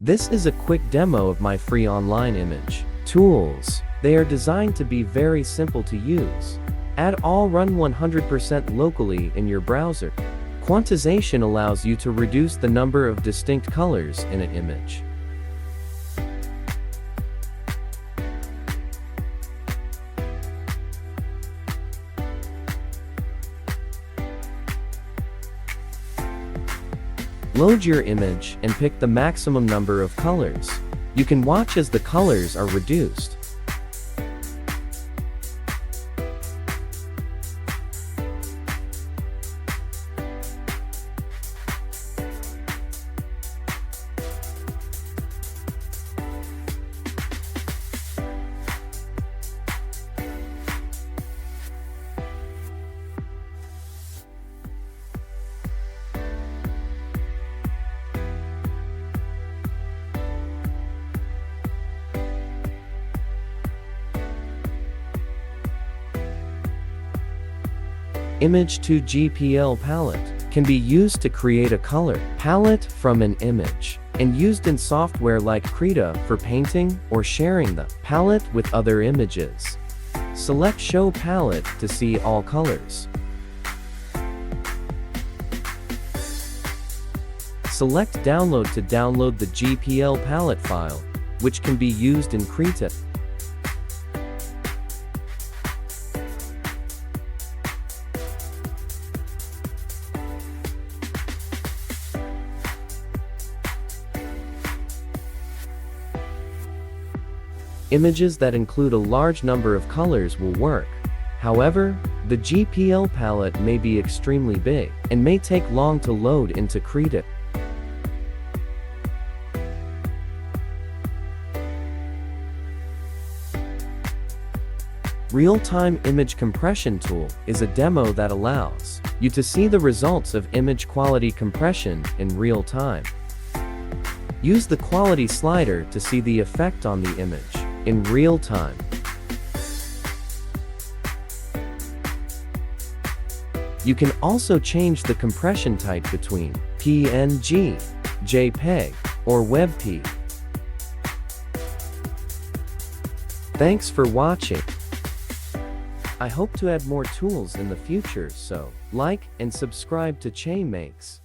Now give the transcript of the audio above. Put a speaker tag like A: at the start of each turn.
A: This is a quick demo of my free online image tools. They are designed to be very simple to use. Add all run 100% locally in your browser. Quantization allows you to reduce the number of distinct colors in an image. Load your image and pick the maximum number of colors. You can watch as the colors are reduced. Image2 GPL Palette can be used to create a color palette from an image, and used in software like Krita for painting or sharing the palette with other images. Select Show Palette to see all colors. Select Download to download the GPL Palette file, which can be used in Krita. Images that include a large number of colors will work. However, the GPL palette may be extremely big and may take long to load into Krita. Real-time image compression tool is a demo that allows you to see the results of image quality compression in real time. Use the quality slider to see the effect on the image in real time. You can also change the compression type between PNG, JPEG, or WEBP. Thanks for watching. I hope to add more tools in the future, so like and subscribe to JPEG.